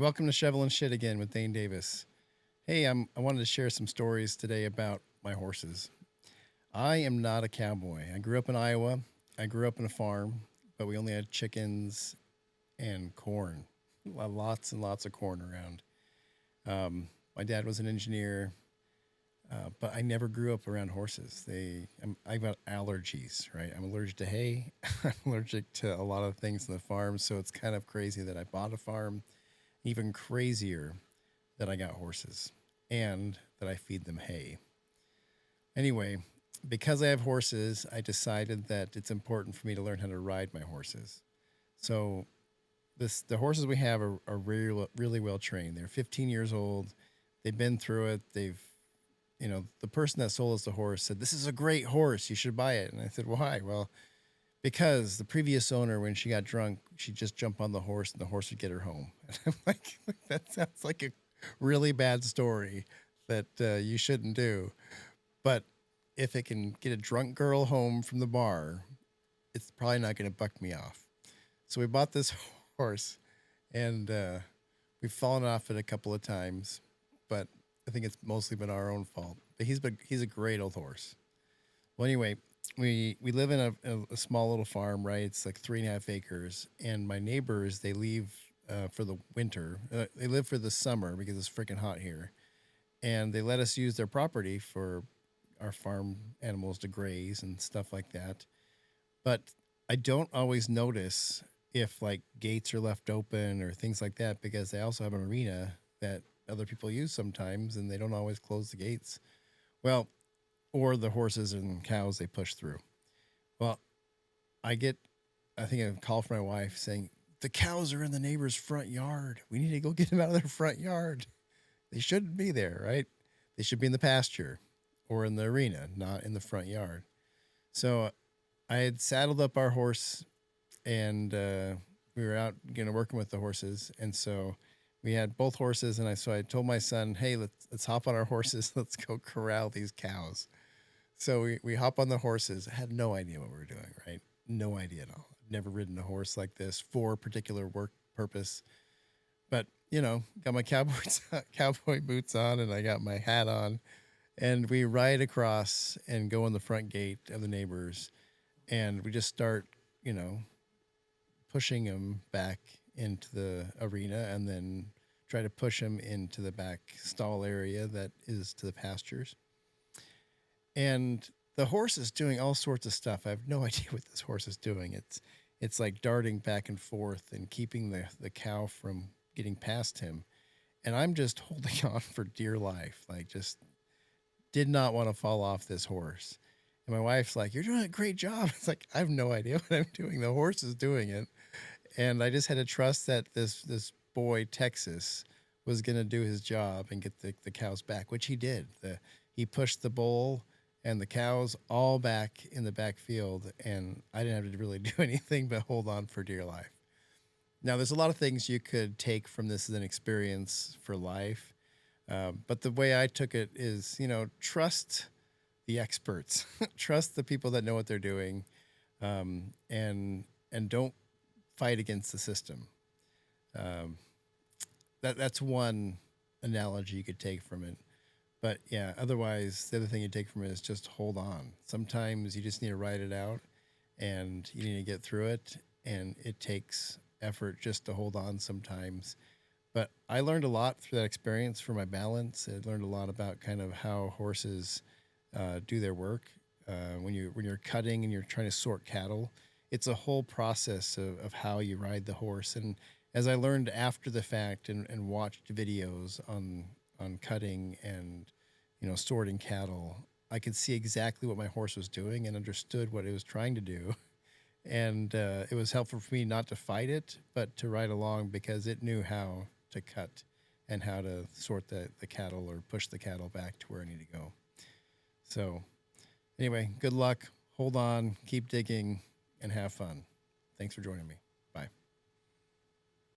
Welcome to Shovel and Shit again with Dane Davis. Hey, I wanted to share some stories today about my horses. I am not a cowboy. I grew up in Iowa. I grew up in a farm, but we only had chickens and corn. Lots and lots of corn around. My dad was an engineer, but I never grew up around horses. I've got allergies, right? I'm allergic to hay. I'm allergic to a lot of things in the farm, so it's kind of crazy that I bought a farm. Even crazier that I got horses and that I feed them hay. Anyway, because I have horses, I decided that it's important for me to learn how to ride my horses. So the horses we have are really well trained. They're 15 years old. They've been through it. The person that sold us the horse said, "This is a great horse. You should buy it." And I said, "Why?" Well, because the previous owner, when she got drunk, she'd just jump on the horse and the horse would get her home. And I'm like, that sounds like a really bad story that you shouldn't do. But if it can get a drunk girl home from the bar, it's probably not going to buck me off. So we bought this horse, and we've fallen off it a couple of times, but I think it's mostly been our own fault. But he's a great old horse. Well, anyway, we live in a small little farm, right? It's like 3.5 acres, and my neighbors, they leave for the winter. They live for the summer because it's freaking hot here, and they let us use their property for our farm animals to graze and stuff like that. But I don't always notice if like gates are left open or things like that because they also have an arena that other people use sometimes, and they don't always close the gates. Well, or the horses and cows they push through. Well, I get, I think, a call from my wife saying, "The cows are in the neighbor's front yard. We need to go get them out of their front yard. They shouldn't be there, right? They should be in the pasture or in the arena, not in the front yard." So I had saddled up our horse, and we were out, working with the horses. And so we had both horses, and so I told my son, "Hey, let's hop on our horses. Let's go corral these cows." So we hop on the horses. I had no idea what we were doing, right? No idea at all. I've never ridden a horse like this for a particular work purpose. But, got my cowboy boots on, and I got my hat on, and we ride across and go in the front gate of the neighbors, and we just start, you know, pushing them back into the arena, and then try to push them into the back stall area that is to the pastures. And the horse is doing all sorts of stuff. I have no idea what this horse is doing. It's like darting back and forth and keeping the cow from getting past him. And I'm just holding on for dear life. Like, just did not want to fall off this horse. And my wife's like, "You're doing a great job." It's like, I have no idea what I'm doing. The horse is doing it. And I just had to trust that this boy, Texas, was going to do his job and get the cows back, which he did. He pushed the bull and the cows all back in the back field, and I didn't have to really do anything but hold on for dear life. Now, there's a lot of things you could take from this as an experience for life, but the way I took it is, trust the experts, trust the people that know what they're doing, and don't fight against the system. Um, that's one analogy you could take from it. But yeah, otherwise, the other thing you take from it is just hold on. Sometimes you just need to ride it out, and you need to get through it. And it takes effort just to hold on sometimes. But I learned a lot through that experience for my balance. I learned a lot about kind of how horses do their work. When you're cutting and you're trying to sort cattle, it's a whole process of how you ride the horse. And as I learned after the fact and watched videos on cutting and sorting cattle, I could see exactly what my horse was doing and understood what it was trying to do. And it was helpful for me not to fight it, but to ride along because it knew how to cut and how to sort the cattle or push the cattle back to where I need to go. So anyway, good luck. Hold on, keep digging, and have fun. Thanks for joining me.